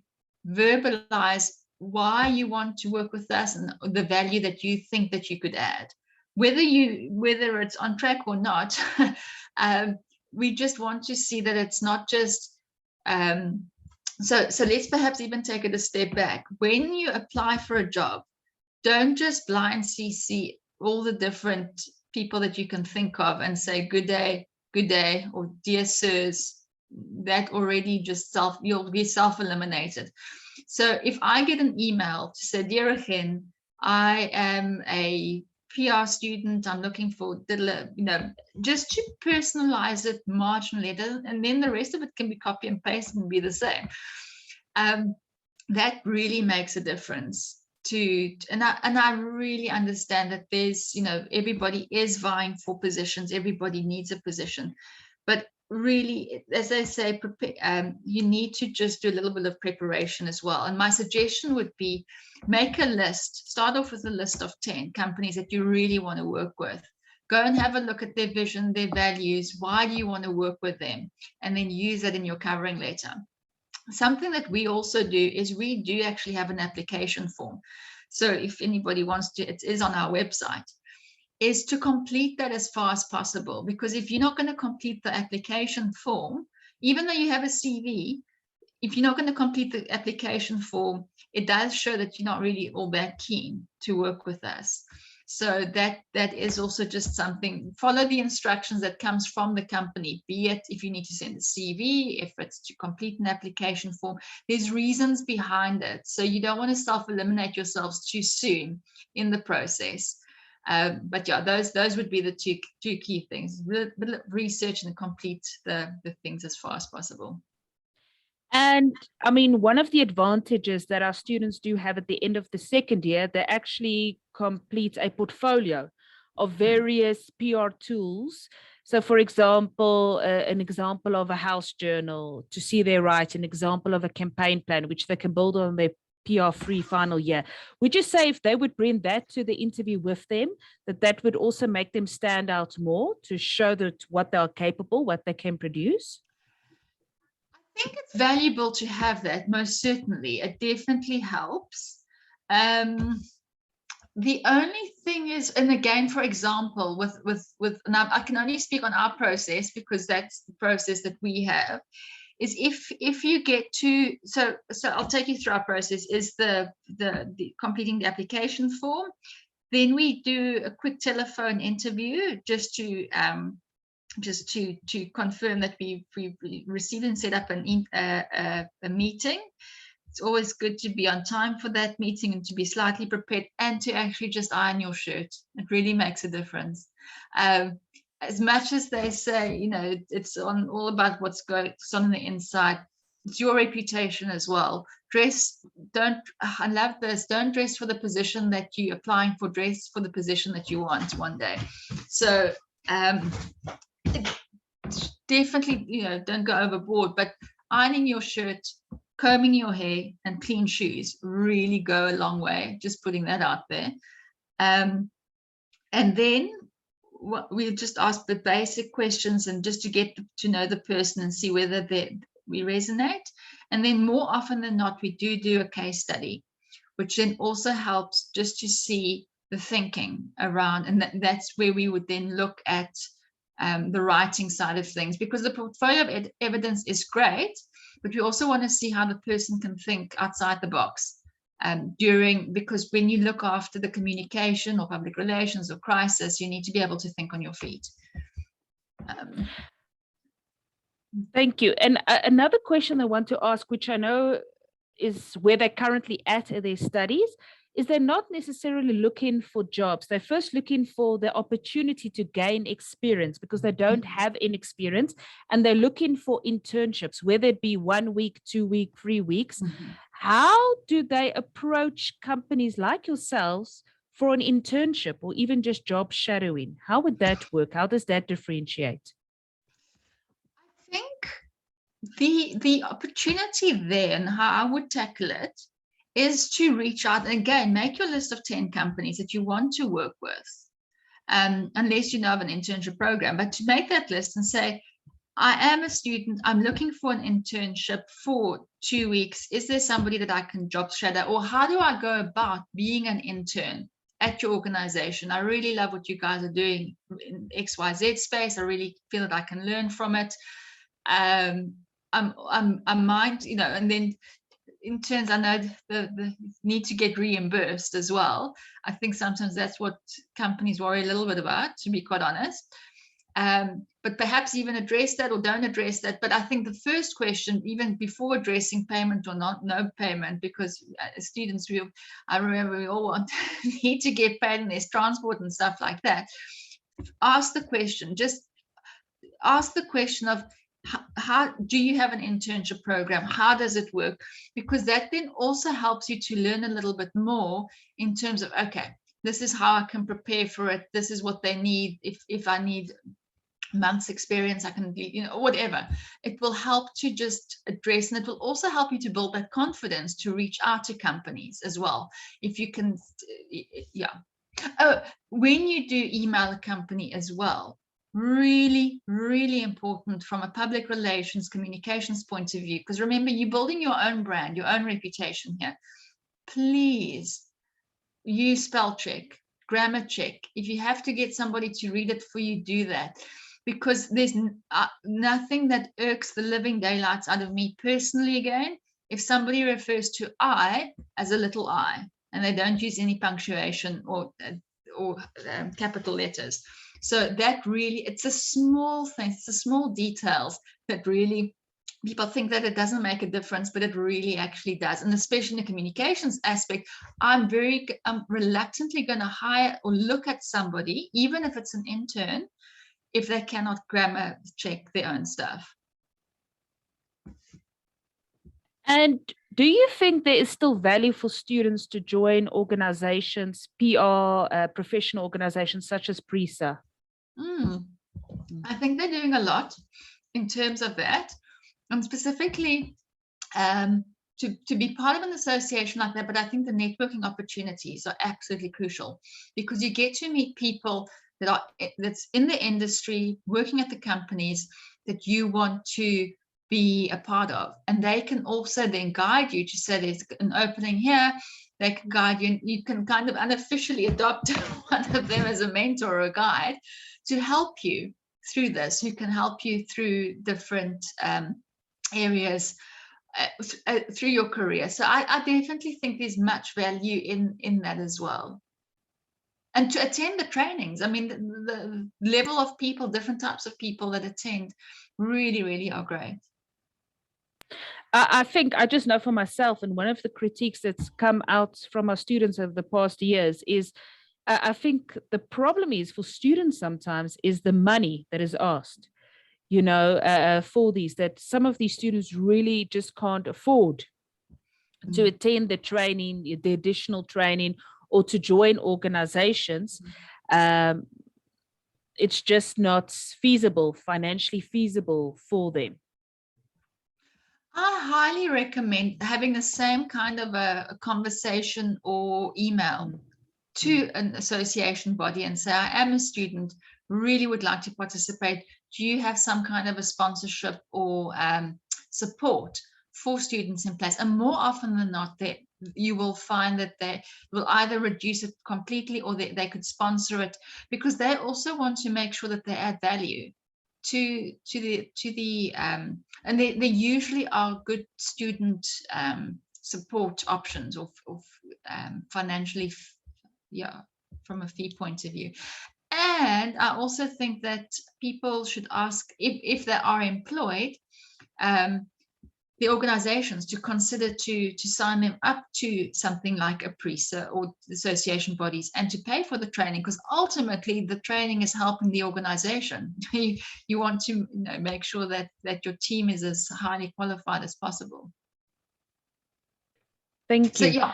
verbalize why you want to work with us and the value that you think that you could add, whether it's on track or not. We just want to see that it's not just so let's perhaps even take it a step back. When you apply for a job, don't just blind CC all the different people that you can think of and say good day, or dear sirs. That already just you'll be self-eliminated. So if I get an email to say, dear Regine, I am a PR student, I'm looking for, just to personalize it marginally, and then the rest of it can be copy and paste and be the same. That really makes a difference. And I really understand that there's, everybody is vying for positions, everybody needs a position, but really, as I say, you need to just do a little bit of preparation as well. And my suggestion would be, make a list, start off with a list of 10 companies that you really want to work with. Go and have a look at their vision, their values, why do you want to work with them, and then use that in your covering letter. Something that we also do is we do actually have an application form. So if anybody wants to, it is on our website, is to complete that as far as possible. Because if you're not going to complete the application form, even though you have a CV, if you're not going to complete the application form, it does show that you're not really all that keen to work with us. So that is also just something, follow the instructions that comes from the company, be it if you need to send a CV, if it's to complete an application form, there's reasons behind it. So you don't want to self-eliminate yourselves too soon in the process. But yeah, those would be the two key things: research and complete the things as far as possible. And I mean, one of the advantages that our students do have at the end of the second year, they actually complete a portfolio of various PR tools. So, for example, an example of a house journal to see their write, an example of a campaign plan, which they can build on their PR-free final year. Would you say if they would bring that to the interview with them, that would also make them stand out more to show that what they are capable, what they can produce? I think it's valuable to have that, most certainly. It definitely helps. The only thing is, and again, for example, with now I can only speak on our process because that's the process that we have, is if you get to, so I'll take you through our process, is the completing the application form. Then we do a quick telephone interview just to confirm that we've received and set up a meeting. It's always good to be on time for that meeting and to be slightly prepared and to actually just iron your shirt. It really makes a difference. As much as they say, you know, it's all about what's going on the inside, it's your reputation as well. I love this, don't dress for the position that you're applying for, dress for the position that you want one day. So definitely, you know, don't go overboard, but ironing your shirt, combing your hair, and clean shoes really go a long way. Just putting that out there. And then we'll just ask the basic questions and just to get to know the person and see whether we resonate. And then more often than not, we do a case study, which then also helps just to see the thinking around. And that's where we would then look at the writing side of things, because the portfolio of evidence is great, but we also want to see how the person can think outside the box because when you look after the communication or public relations or crisis, you need to be able to think on your feet. Thank you. And another question I want to ask, which I know is where they're currently at in their studies, is they're not necessarily looking for jobs. They're first looking for the opportunity to gain experience because they don't have any experience, and they're looking for internships, whether it be 1 week, 2 weeks, 3 weeks. Mm-hmm. How do they approach companies like yourselves for an internship or even just job shadowing? How would that work? How does that differentiate? I think the opportunity there and how I would tackle it is to reach out and again, make your list of 10 companies that you want to work with, unless you know of an internship program, but to make that list and say, I am a student, I'm looking for an internship for 2 weeks. Is there somebody that I can job shadow, or how do I go about being an intern at your organization? I really love what you guys are doing in XYZ space. I really feel that I can learn from it. I'm mind, you know, and then interns, I know the need to get reimbursed as well. I think sometimes that's what companies worry a little bit about, to be quite honest. But perhaps even address that or don't address that. But I think the first question, even before addressing payment or no payment, because students, I remember we all need to get paid and there's transport and stuff like that. Ask the question, just ask the question of, how do you have an internship program? How does it work? Because that then also helps you to learn a little bit more in terms of, okay, this is how I can prepare for it. This is what they need. If I need months experience, I can, you know, whatever. It will help to just address, and it will also help you to build that confidence to reach out to companies as well. If you can, yeah. Oh, when you do email a company as well, really, really important from a public relations communications point of view, because remember, you're building your own brand, your own reputation here. Please use spell check, grammar check. If you have to get somebody to read it for you, do that, because there's nothing that irks the living daylights out of me personally, again, if somebody refers to I as a little I and they don't use any punctuation or capital letters. So that really, it's a small thing, it's the small details that really people think that it doesn't make a difference, but it really actually does. And especially in the communications aspect, I'm reluctantly going to hire or look at somebody, even if it's an intern, if they cannot grammar check their own stuff. And do you think there is still value for students to join organizations, PR, professional organizations such as PRISA? I think they're doing a lot in terms of that, and specifically to be part of an association like that. But I think the networking opportunities are absolutely crucial, because you get to meet people that's in the industry, working at the companies that you want to be a part of, and they can also then guide you to say there's an opening here. They can guide you, and you can kind of unofficially adopt one of them as a mentor or a guide to help you through this, who can help you through different areas through your career. So I definitely think there's much value in that as well. And to attend the trainings, I mean, the level of people, different types of people that attend really, really are great. I think I just know for myself, and one of the critiques that's come out from our students over the past years is I think the problem is for students sometimes is the money that is asked, for these, that some of these students really just can't afford to attend the training, the additional training, or to join organizations. It's just not feasible, financially feasible for them. I highly recommend having the same kind of a conversation or email to an association body and say, I am a student, really would like to participate. Do you have some kind of a sponsorship or support for students in place? And more often than not, you will find that they will either reduce it completely, or they could sponsor it, because they also want to make sure that they add value to the and they usually are good student support options, or financially, from a fee point of view. And I also think that people should ask, if they are employed, the organizations to consider to sign them up to something like a PRISA or association bodies, and to pay for the training, because ultimately the training is helping the organization. You want to make sure that your team is as highly qualified as possible. Thank you. So yeah,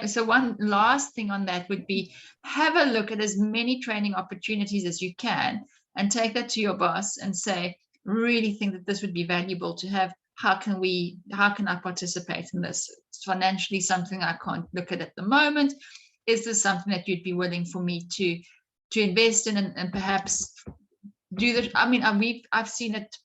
so one last thing on that would be, have a look at as many training opportunities as you can, and take that to your boss and say, really think that this would be valuable to have. How can I participate in this? It's financially something I can't look at the moment. Is this something that you'd be willing for me to invest in, and perhaps do that? I mean, I've seen it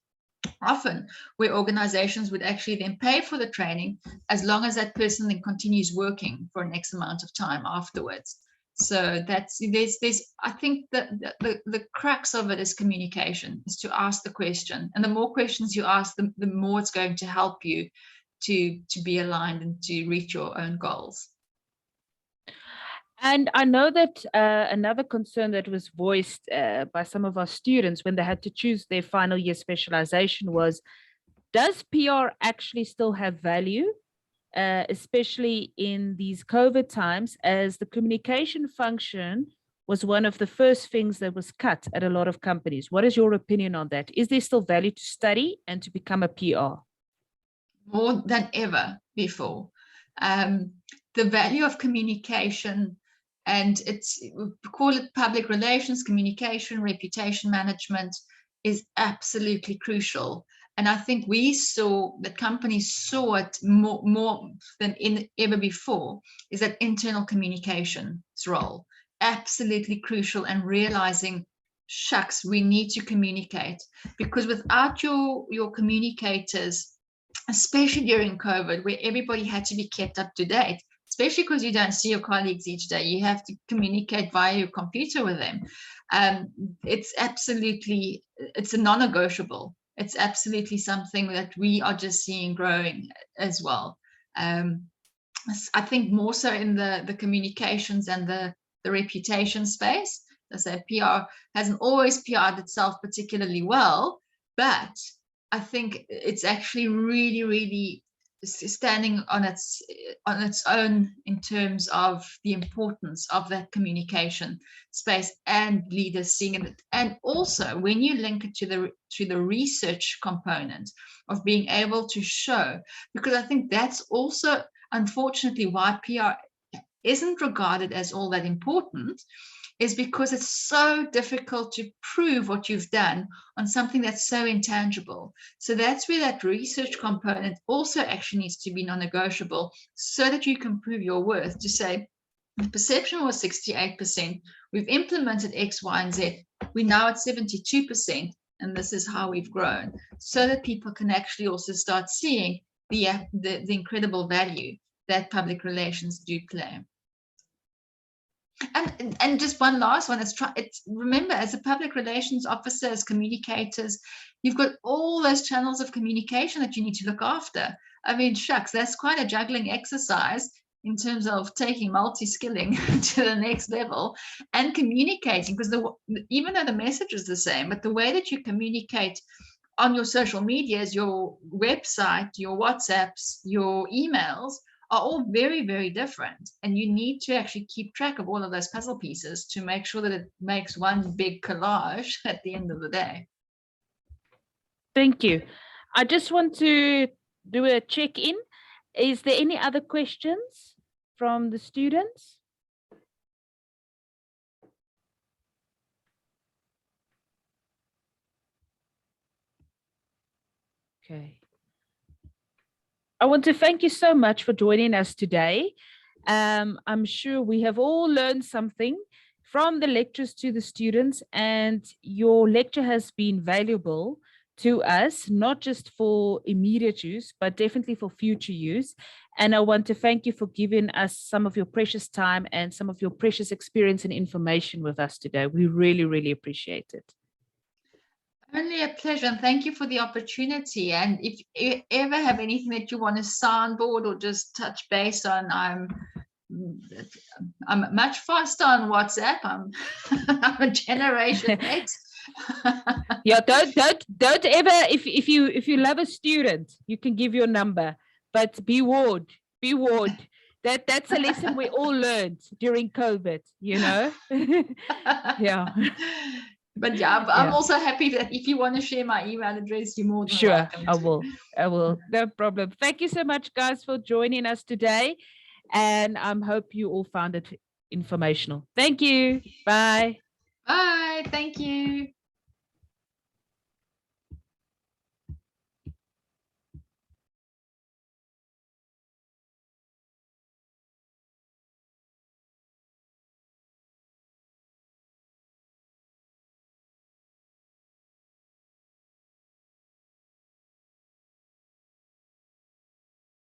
often where organizations would actually then pay for the training, as long as that person then continues working for an X amount of time afterwards. So there's I think that the crux of it is communication, is to ask the question, and the more questions you ask, the more it's going to help you to be aligned and to reach your own goals. And I know that another concern that was voiced by some of our students when they had to choose their final year specialization was, does PR actually still have value? Especially in these COVID times, as the communication function was one of the first things that was cut at a lot of companies. What is your opinion on that? Is there still value to study and to become a PR? More than ever before. The value of communication, and we call it public relations, communication, reputation management, is absolutely crucial. And I think we saw that companies saw it more than ever before, is that internal communication's role, absolutely crucial, and realizing, shucks, we need to communicate, because without your communicators, especially during COVID, where everybody had to be kept up to date, especially because you don't see your colleagues each day, you have to communicate via your computer with them. It's a non-negotiable. It's absolutely something that we are just seeing growing as well. I think more so in the communications and the reputation space. As I say, PR hasn't always PR'd itself particularly well, but I think it's actually really, really standing on its own in terms of the importance of that communication space and leaders seeing it. And also when you link it to the research component of being able to show, because I think that's also unfortunately why PR isn't regarded as all that important, is because it's so difficult to prove what you've done on something that's so intangible. So that's where that research component also actually needs to be non-negotiable, so that you can prove your worth, to say the perception was 68%, we've implemented X, Y, and Z, we're now at 72%, and this is how we've grown, so that people can actually also start seeing the incredible value that public relations do play. And just one last one, it's remember, as a public relations officer, as communicators, you've got all those channels of communication that you need to look after. I mean, shucks, that's quite a juggling exercise in terms of taking multi-skilling to the next level and communicating, because even though the message is the same, but the way that you communicate on your social medias, your website, your WhatsApps, your emails are all very, very different. And you need to actually keep track of all of those puzzle pieces to make sure that it makes one big collage at the end of the day. Thank you. I just want to do a check-in. Is there any other questions from the students? Okay. I want to thank you so much for joining us today. I'm sure we have all learned something from the lectures to the students, and your lecture has been valuable to us, not just for immediate use, but definitely for future use. And I want to thank you for giving us some of your precious time and some of your precious experience and information with us today. We really, really appreciate it. Only a pleasure, and thank you for the opportunity. And if you ever have anything that you want to soundboard or just touch base on, I'm much faster on WhatsApp. I'm a Generation X. Yeah, don't ever, if you love a student, you can give your number, but be warned. That's a lesson we all learned during COVID, you know. Yeah. But yeah, I'm also happy that if you want to share my email address, you're more than welcome. I will. No problem. Thank you so much, guys, for joining us today. And I hope you all found it informational. Thank you. Bye. Bye. Thank you.